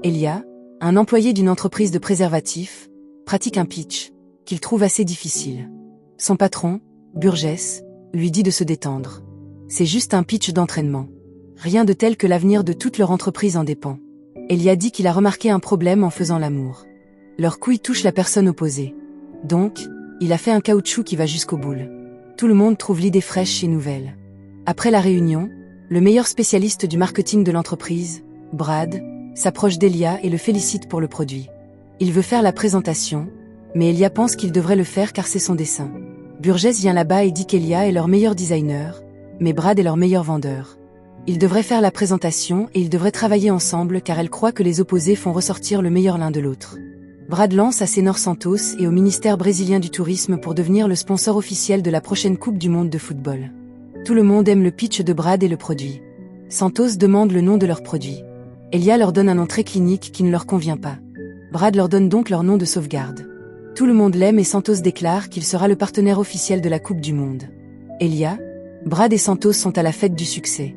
Elia, un employé d'une entreprise de préservatifs, pratique un pitch, qu'il trouve assez difficile. Son patron, Burgess, lui dit de se détendre. C'est juste un pitch d'entraînement. Rien de tel que l'avenir de toute leur entreprise en dépend. Elia dit qu'il a remarqué un problème en faisant l'amour. Leur couille touche la personne opposée. Donc, il a fait un caoutchouc qui va jusqu'au boule. Tout le monde trouve l'idée fraîche et nouvelle. Après la réunion, le meilleur spécialiste du marketing de l'entreprise, Brad, s'approche d'Elia et le félicite pour le produit. Il veut faire la présentation, mais Elia pense qu'il devrait le faire car c'est son dessin. Burgess vient là-bas et dit qu'Elia est leur meilleur designer, mais Brad est leur meilleur vendeur. Ils devraient faire la présentation et ils devraient travailler ensemble car elle croit que les opposés font ressortir le meilleur l'un de l'autre. Brad lance à Senhor Santos et au ministère brésilien du tourisme pour devenir le sponsor officiel de la prochaine Coupe du monde de football. Tout le monde aime le pitch de Brad et le produit. Santos demande le nom de leur produit. Elia leur donne un nom très clinique qui ne leur convient pas. Brad leur donne donc leur nom de sauvegarde. Tout le monde l'aime et Santos déclare qu'il sera le partenaire officiel de la Coupe du monde. Elia, Brad et Santos sont à la fête du succès.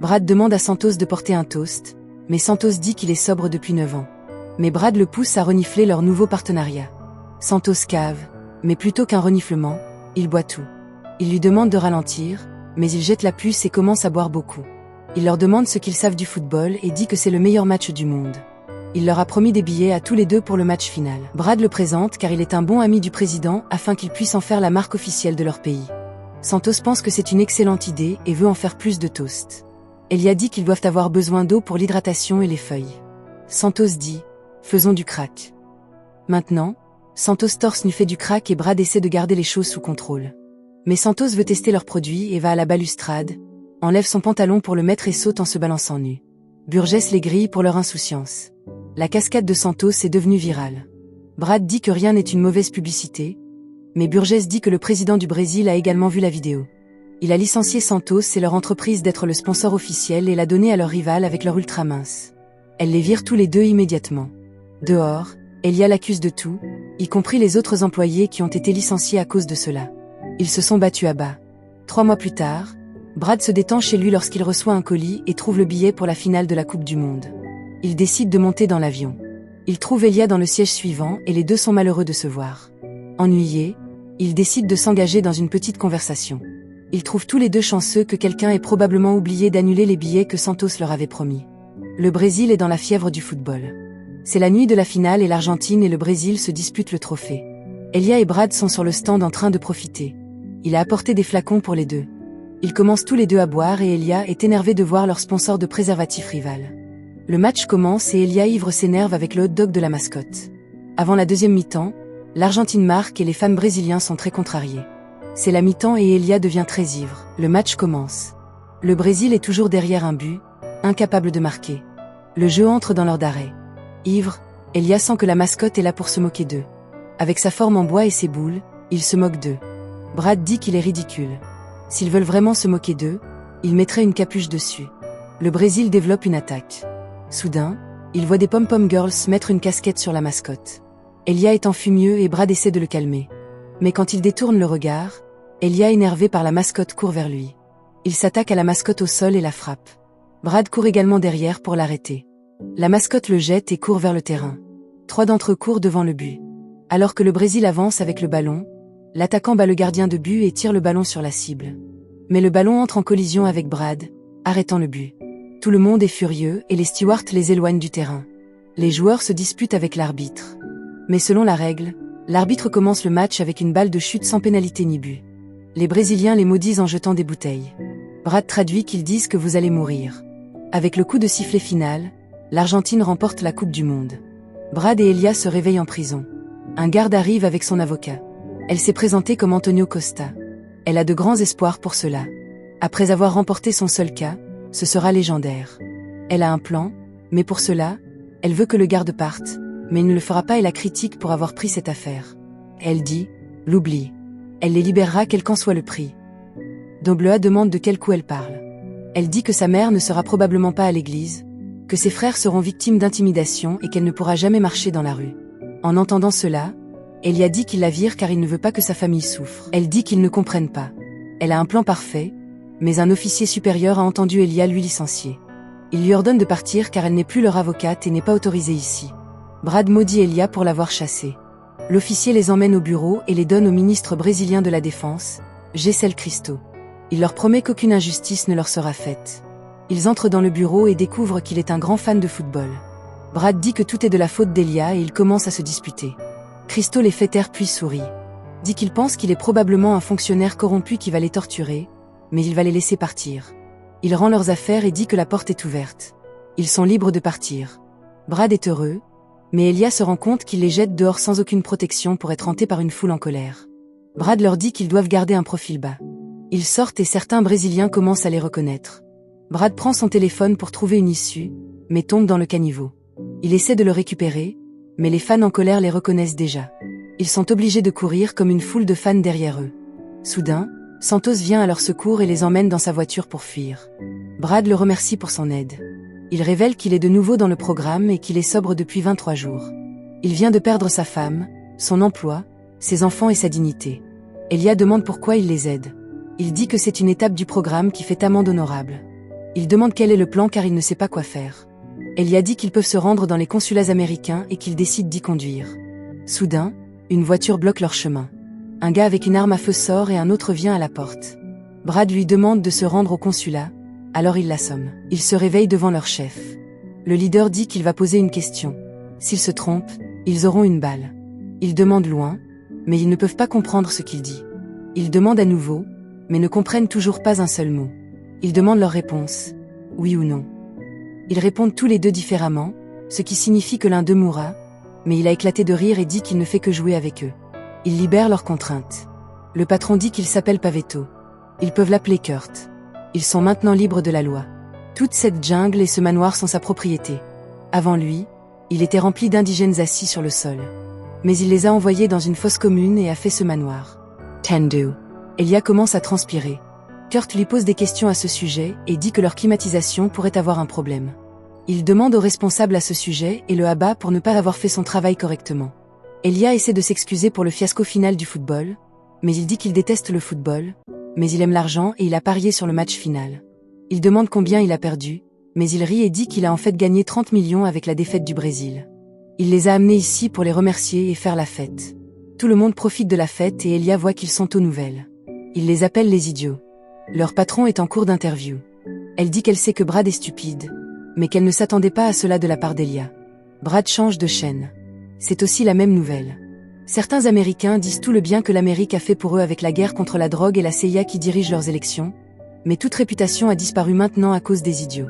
Brad demande à Santos de porter un toast, mais Santos dit qu'il est sobre depuis 9 ans. Mais Brad le pousse à renifler leur nouveau partenariat. Santos cave, mais plutôt qu'un reniflement, il boit tout. Il lui demande de ralentir, mais il jette la puce et commence à boire beaucoup. Il leur demande ce qu'ils savent du football et dit que c'est le meilleur match du monde. Il leur a promis des billets à tous les deux pour le match final. Brad le présente car il est un bon ami du président afin qu'il puisse en faire la marque officielle de leur pays. Santos pense que c'est une excellente idée et veut en faire plus de toasts. Elia dit qu'ils doivent avoir besoin d'eau pour l'hydratation et les feuilles. Santos dit « Faisons du crack ». Maintenant, Santos torse nu fait du crack et Brad essaie de garder les choses sous contrôle. Mais Santos veut tester leurs produits et va à la balustrade, enlève son pantalon pour le mettre et saute en se balançant nu. Burgess les grille pour leur insouciance. La cascade de Santos est devenue virale. Brad dit que rien n'est une mauvaise publicité, mais Burgess dit que le président du Brésil a également vu la vidéo. Il a licencié Santos et leur entreprise d'être le sponsor officiel et l'a donné à leur rival avec leur ultra mince. Elle les vire tous les deux immédiatement. Dehors, Elia l'accuse de tout, y compris les autres employés qui ont été licenciés à cause de cela. Ils se sont battus à bas. 3 mois plus tard, Brad se détend chez lui lorsqu'il reçoit un colis et trouve le billet pour la finale de la Coupe du monde. Il décide de monter dans l'avion. Il trouve Elia dans le siège suivant et les deux sont malheureux de se voir. Ennuyés, ils décident de s'engager dans une petite conversation. Ils trouvent tous les deux chanceux que quelqu'un ait probablement oublié d'annuler les billets que Santos leur avait promis. Le Brésil est dans la fièvre du football. C'est la nuit de la finale et l'Argentine et le Brésil se disputent le trophée. Elia et Brad sont sur le stand en train de profiter. Il a apporté des flacons pour les deux. Ils commencent tous les deux à boire et Elia est énervé de voir leur sponsor de préservatif rival. Le match commence et Elia ivre s'énerve avec le hot-dog de la mascotte. Avant la deuxième mi-temps, l'Argentine marque et les fans brésiliens sont très contrariés. C'est la mi-temps et Elia devient très ivre. Le match commence. Le Brésil est toujours derrière un but, incapable de marquer. Le jeu entre dans l'heure d'arrêt. Ivre, Elia sent que la mascotte est là pour se moquer d'eux. Avec sa forme en bois et ses boules, il se moque d'eux. Brad dit qu'il est ridicule. S'ils veulent vraiment se moquer d'eux, ils mettraient une capuche dessus. Le Brésil développe une attaque. Soudain, il voit des pom-pom girls mettre une casquette sur la mascotte. Elia est en fumeux et Brad essaie de le calmer. Mais quand il détourne le regard, Elia, énervé par la mascotte, court vers lui. Il s'attaque à la mascotte au sol et la frappe. Brad court également derrière pour l'arrêter. La mascotte le jette et court vers le terrain. 3 d'entre eux courent devant le but. Alors que le Brésil avance avec le ballon, l'attaquant bat le gardien de but et tire le ballon sur la cible. Mais le ballon entre en collision avec Brad, arrêtant le but. Tout le monde est furieux et les stewards les éloignent du terrain. Les joueurs se disputent avec l'arbitre. Mais selon la règle, l'arbitre commence le match avec une balle de chute sans pénalité ni but. Les Brésiliens les maudisent en jetant des bouteilles. Brad traduit qu'ils disent que vous allez mourir. Avec le coup de sifflet final, l'Argentine remporte la Coupe du monde. Brad et Elia se réveillent en prison. Un garde arrive avec son avocat. Elle s'est présentée comme Antonio Costa. Elle a de grands espoirs pour cela. Après avoir remporté son seul cas, ce sera légendaire. Elle a un plan, mais pour cela, elle veut que le garde parte, mais il ne le fera pas et la critique pour avoir pris cette affaire. Elle dit, l'oublie. Elle les libérera quel qu'en soit le prix. Doblea demande de quel coup elle parle. Elle dit que sa mère ne sera probablement pas à l'église, que ses frères seront victimes d'intimidation et qu'elle ne pourra jamais marcher dans la rue. En entendant cela, Elia dit qu'il la vire car il ne veut pas que sa famille souffre. Elle dit qu'ils ne comprennent pas. Elle a un plan parfait, mais un officier supérieur a entendu Elia lui licencier. Il lui ordonne de partir car elle n'est plus leur avocate et n'est pas autorisée ici. Brad maudit Elia pour l'avoir chassée. L'officier les emmène au bureau et les donne au ministre brésilien de la Défense, Gessel Cristo. Il leur promet qu'aucune injustice ne leur sera faite. Ils entrent dans le bureau et découvrent qu'il est un grand fan de football. Brad dit que tout est de la faute d'Elia et ils commencent à se disputer. Cristo les fait taire puis sourit. Dit qu'il pense qu'il est probablement un fonctionnaire corrompu qui va les torturer, mais il va les laisser partir. Il rend leurs affaires et dit que la porte est ouverte. Ils sont libres de partir. Brad est heureux, mais Elia se rend compte qu'il les jette dehors sans aucune protection pour être hanté par une foule en colère. Brad leur dit qu'ils doivent garder un profil bas. Ils sortent et certains Brésiliens commencent à les reconnaître. Brad prend son téléphone pour trouver une issue, mais tombe dans le caniveau. Il essaie de le récupérer, mais les fans en colère les reconnaissent déjà. Ils sont obligés de courir comme une foule de fans derrière eux. Soudain, Santos vient à leur secours et les emmène dans sa voiture pour fuir. Brad le remercie pour son aide. Il révèle qu'il est de nouveau dans le programme et qu'il est sobre depuis 23 jours. Il vient de perdre sa femme, son emploi, ses enfants et sa dignité. Elia demande pourquoi il les aide. Il dit que c'est une étape du programme qui fait amende honorable. Il demande quel est le plan car il ne sait pas quoi faire. Elia dit qu'ils peuvent se rendre dans les consulats américains et qu'ils décident d'y conduire. Soudain, une voiture bloque leur chemin. Un gars avec une arme à feu sort et un autre vient à la porte. Brad lui demande de se rendre au consulat, alors il l'assomme. Ils se réveillent devant leur chef. Le leader dit qu'il va poser une question. S'ils se trompent, ils auront une balle. Ils demandent loin, mais ils ne peuvent pas comprendre ce qu'il dit. Ils demandent à nouveau, mais ne comprennent toujours pas un seul mot. Ils demandent leur réponse, oui ou non. Ils répondent tous les deux différemment, ce qui signifie que l'un d'eux mourra, mais il a éclaté de rire et dit qu'il ne fait que jouer avec eux. Ils libèrent leurs contraintes. Le patron dit qu'il s'appelle Pavetto. Ils peuvent l'appeler Kurt. Ils sont maintenant libres de la loi. Toute cette jungle et ce manoir sont sa propriété. Avant lui, il était rempli d'indigènes assis sur le sol. Mais il les a envoyés dans une fosse commune et a fait ce manoir. Tendo. Elia commence à transpirer. Kurt lui pose des questions à ce sujet et dit que leur climatisation pourrait avoir un problème. Il demande au responsable à ce sujet et le abat pour ne pas avoir fait son travail correctement. Elia essaie de s'excuser pour le fiasco final du football, mais il dit qu'il déteste le football, mais il aime l'argent et il a parié sur le match final. Il demande combien il a perdu, mais il rit et dit qu'il a en fait gagné 30 millions avec la défaite du Brésil. Il les a amenés ici pour les remercier et faire la fête. Tout le monde profite de la fête et Elia voit qu'ils sont aux nouvelles. Il les appelle les idiots. Leur patron est en cours d'interview. Elle dit qu'elle sait que Brad est stupide, mais qu'elle ne s'attendait pas à cela de la part d'Elia. Brad change de chaîne. C'est aussi la même nouvelle. Certains Américains disent tout le bien que l'Amérique a fait pour eux avec la guerre contre la drogue et la CIA qui dirige leurs élections, mais toute réputation a disparu maintenant à cause des idiots.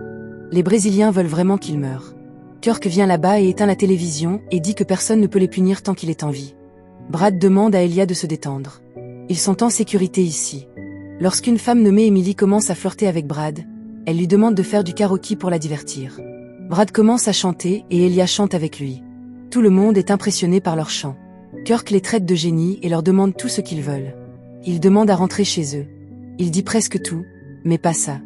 Les Brésiliens veulent vraiment qu'ils meurent. Kirk vient là-bas et éteint la télévision et dit que personne ne peut les punir tant qu'il est en vie. Brad demande à Elia de se détendre. Ils sont en sécurité ici. Lorsqu'une femme nommée Emily commence à flirter avec Brad, elle lui demande de faire du karaoké pour la divertir. Brad commence à chanter et Elia chante avec lui. Tout le monde est impressionné par leur chant. Kirk les traite de génies et leur demande tout ce qu'ils veulent. Il demande à rentrer chez eux. Il dit presque tout, mais pas ça.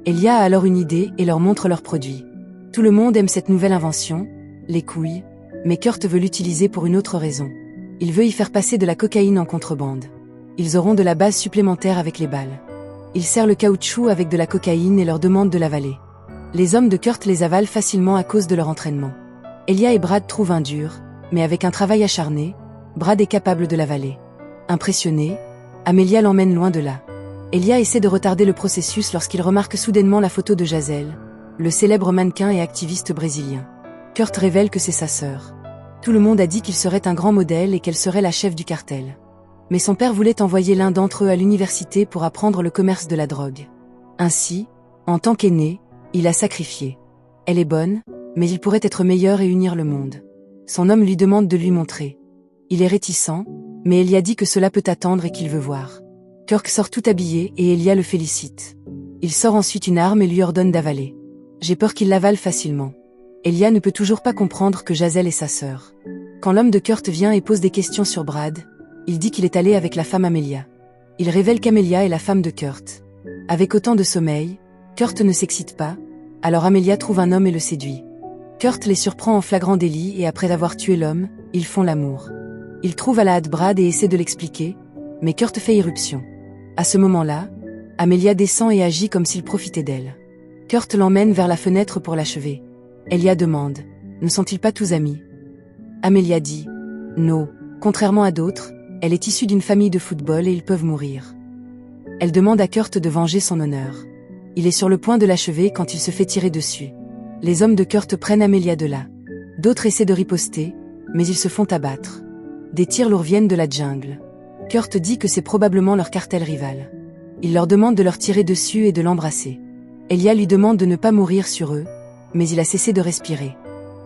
Elia a alors une idée et leur montre leurs produits. Tout le monde aime cette nouvelle invention, les couilles, mais Kurt veut l'utiliser pour une autre raison. Il veut y faire passer de la cocaïne en contrebande. Ils auront de la base supplémentaire avec les balles. Il serre le caoutchouc avec de la cocaïne et leur demande de l'avaler. Les hommes de Kurt les avalent facilement à cause de leur entraînement. Elia et Brad trouvent un dur, mais avec un travail acharné, Brad est capable de l'avaler. Impressionné, Amelia l'emmène loin de là. Elia essaie de retarder le processus lorsqu'il remarque soudainement la photo de Giselle, le célèbre mannequin et activiste brésilien. Kurt révèle que c'est sa sœur. Tout le monde a dit qu'il serait un grand modèle et qu'elle serait la chef du cartel. Mais son père voulait envoyer l'un d'entre eux à l'université pour apprendre le commerce de la drogue. Ainsi, en tant qu'aîné, il a sacrifié. Elle est bonne, mais il pourrait être meilleur et unir le monde. Son homme lui demande de lui montrer. Il est réticent, mais Elia dit que cela peut attendre et qu'il veut voir. Kirk sort tout habillé et Elia le félicite. Il sort ensuite une arme et lui ordonne d'avaler. J'ai peur qu'il l'avale facilement. Elia ne peut toujours pas comprendre que Giselle est sa sœur. Quand l'homme de Kurt vient et pose des questions sur Brad, il dit qu'il est allé avec la femme Amelia. Il révèle qu'Amelia est la femme de Kurt. Avec autant de sommeil, Kurt ne s'excite pas, alors Amelia trouve un homme et le séduit. Kurt les surprend en flagrant délit et après avoir tué l'homme, ils font l'amour. Il trouve à la hâte Brad et essaie de l'expliquer, mais Kurt fait irruption. À ce moment-là, Amelia descend et agit comme s'il profitait d'elle. Kurt l'emmène vers la fenêtre pour l'achever. Elia demande « Ne sont-ils pas tous amis ?» Amelia dit « No, contrairement à d'autres, elle est issue d'une famille de football et ils peuvent mourir. » Elle demande à Kurt de venger son honneur. Il est sur le point de l'achever quand il se fait tirer dessus. Les hommes de Kurt prennent Amelia de là. D'autres essaient de riposter, mais ils se font abattre. Des tirs lourds viennent de la jungle. Kurt dit que c'est probablement leur cartel rival. Il leur demande de leur tirer dessus et de l'embrasser. Elia lui demande de ne pas mourir sur eux, mais il a cessé de respirer.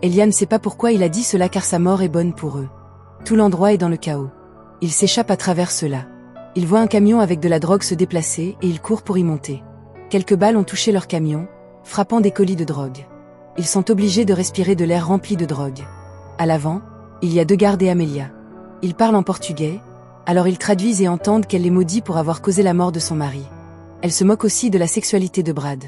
Elia ne sait pas pourquoi il a dit cela car sa mort est bonne pour eux. Tout l'endroit est dans le chaos. Il s'échappe à travers cela. Il voit un camion avec de la drogue se déplacer et il court pour y monter. Quelques balles ont touché leur camion, frappant des colis de drogue. Ils sont obligés de respirer de l'air rempli de drogue. À l'avant, il y a 2 gardes et Amelia. Ils parlent en portugais, alors ils traduisent et entendent qu'elle les maudit pour avoir causé la mort de son mari. Elle se moque aussi de la sexualité de Brad.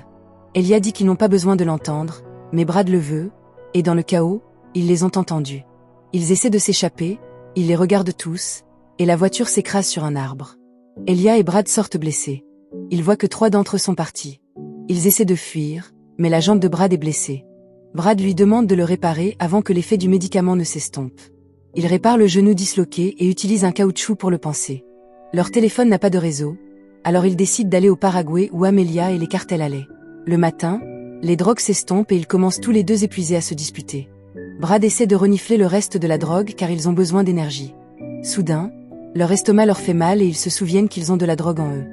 Elia dit qu'ils n'ont pas besoin de l'entendre, mais Brad le veut, et dans le chaos, ils les ont entendus. Ils essaient de s'échapper, ils les regardent tous, et la voiture s'écrase sur un arbre. Elia et Brad sortent blessés. Ils voient que 3 d'entre eux sont partis. Ils essaient de fuir, mais la jambe de Brad est blessée. Brad lui demande de le réparer avant que l'effet du médicament ne s'estompe. Il répare le genou disloqué et utilise un caoutchouc pour le panser. Leur téléphone n'a pas de réseau, alors ils décident d'aller au Paraguay où Amelia et les cartels allaient. Le matin, les drogues s'estompent et ils commencent tous les 2 épuisés à se disputer. Brad essaie de renifler le reste de la drogue car ils ont besoin d'énergie. Soudain, leur estomac leur fait mal et ils se souviennent qu'ils ont de la drogue en eux.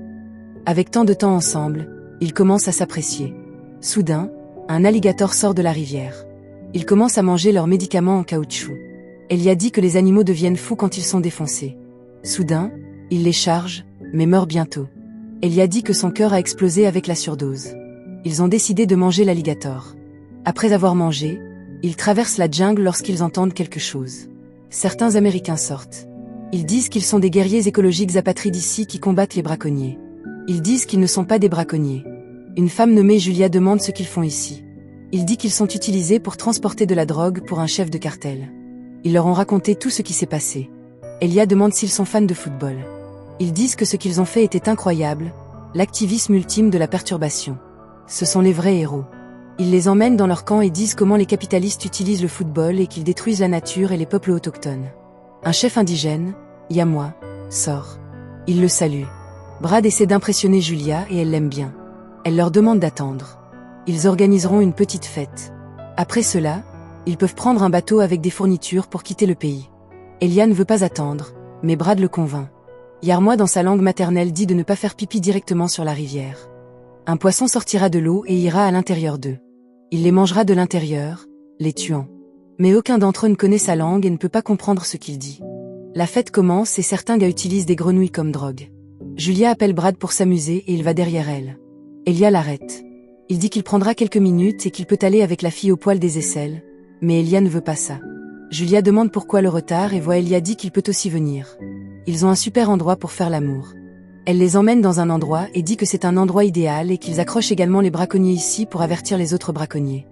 Avec tant de temps ensemble, ils commencent à s'apprécier. Soudain, un alligator sort de la rivière. Ils commencent à manger leurs médicaments en caoutchouc. Elia dit que les animaux deviennent fous quand ils sont défoncés. Soudain, il les charge, mais meurt bientôt. Elia dit que son cœur a explosé avec la surdose. Ils ont décidé de manger l'alligator. Après avoir mangé, ils traversent la jungle lorsqu'ils entendent quelque chose. Certains Américains sortent. Ils disent qu'ils sont des guerriers écologiques apatrides ici qui combattent les braconniers. Ils disent qu'ils ne sont pas des braconniers. Une femme nommée Julia demande ce qu'ils font ici. Il dit qu'ils sont utilisés pour transporter de la drogue pour un chef de cartel. Ils leur ont raconté tout ce qui s'est passé. Elia demande s'ils sont fans de football. Ils disent que ce qu'ils ont fait était incroyable, l'activisme ultime de la perturbation. Ce sont les vrais héros. Ils les emmènent dans leur camp et disent comment les capitalistes utilisent le football et qu'ils détruisent la nature et les peuples autochtones. Un chef indigène, Yamwa, sort. Il le salue. Brad essaie d'impressionner Julia et elle l'aime bien. Elle leur demande d'attendre. Ils organiseront une petite fête. Après cela, ils peuvent prendre un bateau avec des fournitures pour quitter le pays. Elia ne veut pas attendre, mais Brad le convainc. Yarmois dans sa langue maternelle dit de ne pas faire pipi directement sur la rivière. Un poisson sortira de l'eau et ira à l'intérieur d'eux. Il les mangera de l'intérieur, les tuant. Mais aucun d'entre eux ne connaît sa langue et ne peut pas comprendre ce qu'il dit. La fête commence et certains gars utilisent des grenouilles comme drogue. Julia appelle Brad pour s'amuser et il va derrière elle. Elia l'arrête. Il dit qu'il prendra quelques minutes et qu'il peut aller avec la fille au poil des aisselles, mais Elia ne veut pas ça. Julia demande pourquoi le retard et voit Elia dit qu'il peut aussi venir. Ils ont un super endroit pour faire l'amour. Elle les emmène dans un endroit et dit que c'est un endroit idéal et qu'ils accrochent également les braconniers ici pour avertir les autres braconniers.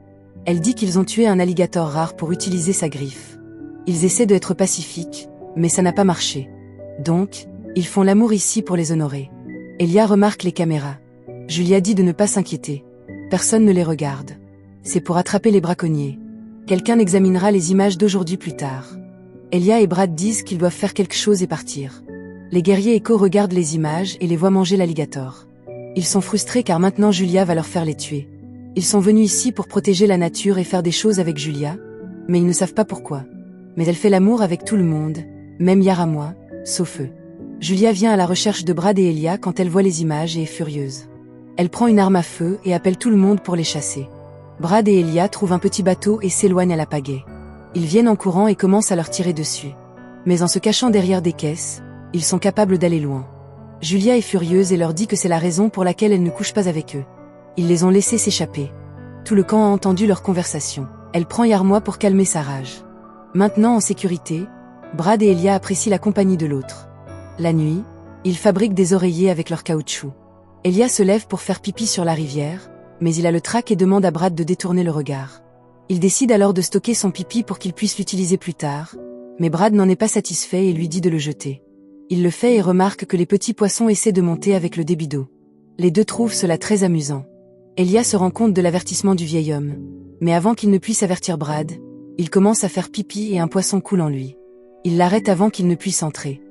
Elle dit qu'ils ont tué un alligator rare pour utiliser sa griffe. Ils essaient d'être pacifiques, mais ça n'a pas marché. Donc, ils font l'amour ici pour les honorer. Elia remarque les caméras. Julia dit de ne pas s'inquiéter. Personne ne les regarde. C'est pour attraper les braconniers. Quelqu'un examinera les images d'aujourd'hui plus tard. Elia et Brad disent qu'ils doivent faire quelque chose et partir. Les guerriers éco regardent les images et les voient manger l'alligator. Ils sont frustrés car maintenant Julia va leur faire les tuer. Ils sont venus ici pour protéger la nature et faire des choses avec Julia, mais ils ne savent pas pourquoi. Mais elle fait l'amour avec tout le monde, même Yarmois, sauf eux. Julia vient à la recherche de Brad et Elia quand elle voit les images et est furieuse. Elle prend une arme à feu et appelle tout le monde pour les chasser. Brad et Elia trouvent un petit bateau et s'éloignent à la pagaie. Ils viennent en courant et commencent à leur tirer dessus. Mais en se cachant derrière des caisses, ils sont capables d'aller loin. Julia est furieuse et leur dit que c'est la raison pour laquelle elle ne couche pas avec eux. Ils les ont laissés s'échapper. Tout le camp a entendu leur conversation. Elle prend Yarmois pour calmer sa rage. Maintenant en sécurité, Brad et Elia apprécient la compagnie de l'autre. La nuit, ils fabriquent des oreillers avec leur caoutchouc. Elia se lève pour faire pipi sur la rivière, mais il a le trac et demande à Brad de détourner le regard. Il décide alors de stocker son pipi pour qu'il puisse l'utiliser plus tard, mais Brad n'en est pas satisfait et lui dit de le jeter. Il le fait et remarque que les petits poissons essaient de monter avec le débit d'eau. Les deux trouvent cela très amusant. Elia se rend compte de l'avertissement du vieil homme. Mais avant qu'il ne puisse avertir Brad, il commence à faire pipi et un poisson coule en lui. Il l'arrête avant qu'il ne puisse entrer.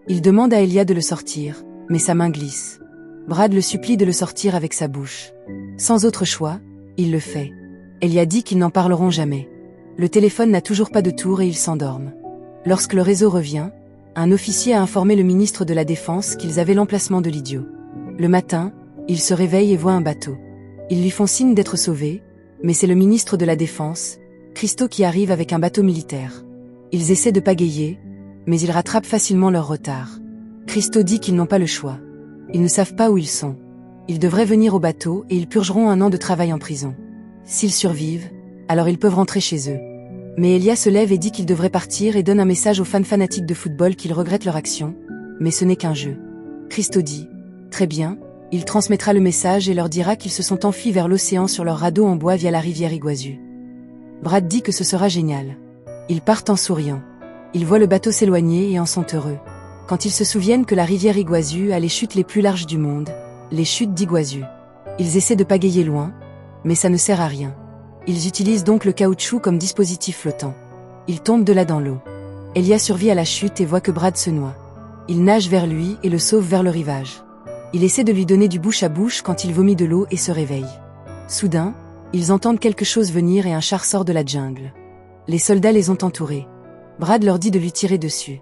Il demande à Elia de le sortir, mais sa main glisse. Brad le supplie de le sortir avec sa bouche. Sans autre choix, il le fait. Elia dit qu'ils n'en parleront jamais. Le téléphone n'a toujours pas de tour et ils s'endorment. Lorsque le réseau revient, un officier a informé le ministre de la Défense qu'ils avaient l'emplacement de l'idiot. Le matin, il se réveille et voit un bateau. Ils lui font signe d'être sauvés, mais c'est le ministre de la Défense, Christo, qui arrive avec un bateau militaire. Ils essaient de pagayer, mais ils rattrapent facilement leur retard. Christo dit qu'ils n'ont pas le choix. Ils ne savent pas où ils sont. Ils devraient venir au bateau et ils purgeront 1 an de travail en prison. S'ils survivent, alors ils peuvent rentrer chez eux. Mais Elia se lève et dit qu'ils devraient partir et donne un message aux fans fanatiques de football qu'ils regrettent leur action, mais ce n'est qu'un jeu. Christo dit « Très bien », il transmettra le message et leur dira qu'ils se sont enfuis vers l'océan sur leur radeau en bois via la rivière Iguazu. Brad dit que ce sera génial. Ils partent en souriant. Ils voient le bateau s'éloigner et en sont heureux. Quand ils se souviennent que la rivière Iguazu a les chutes les plus larges du monde, les chutes d'Iguazu. Ils essaient de pagayer loin, mais ça ne sert à rien. Ils utilisent donc le caoutchouc comme dispositif flottant. Ils tombent de là dans l'eau. Elia survit à la chute et voit que Brad se noie. Il nage vers lui et le sauve vers le rivage. Il essaie de lui donner du bouche à bouche quand il vomit de l'eau et se réveille. Soudain, ils entendent quelque chose venir et un char sort de la jungle. Les soldats les ont entourés. Brad leur dit de lui tirer dessus.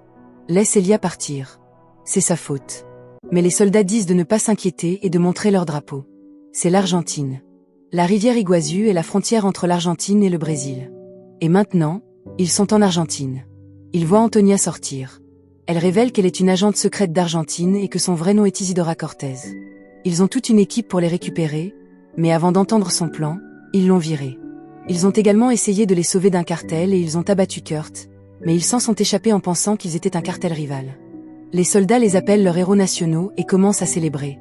Laisse Elia partir. C'est sa faute. Mais les soldats disent de ne pas s'inquiéter et de montrer leur drapeau. C'est l'Argentine. La rivière Iguazu est la frontière entre l'Argentine et le Brésil. Et maintenant, ils sont en Argentine. Ils voient Antonia sortir. Elle révèle qu'elle est une agente secrète d'Argentine et que son vrai nom est Isidora Cortez. Ils ont toute une équipe pour les récupérer, mais avant d'entendre son plan, ils l'ont virée. Ils ont également essayé de les sauver d'un cartel et ils ont abattu Kurt, mais ils s'en sont échappés en pensant qu'ils étaient un cartel rival. Les soldats les appellent leurs héros nationaux et commencent à célébrer.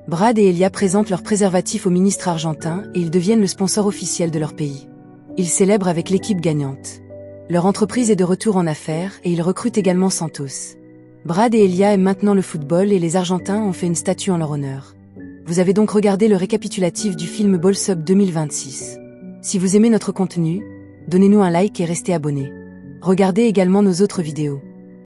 Brad et Elia présentent leurs préservatifs au ministre argentin et ils deviennent le sponsor officiel de leur pays. Ils célèbrent avec l'équipe gagnante. Leur entreprise est de retour en affaires et ils recrutent également Santos. Brad et Elia aiment maintenant le football et les Argentins ont fait une statue en leur honneur. Vous avez donc regardé le récapitulatif du film Balls Up 2026. Si vous aimez notre contenu, donnez-nous un like et restez abonnés. Regardez également nos autres vidéos.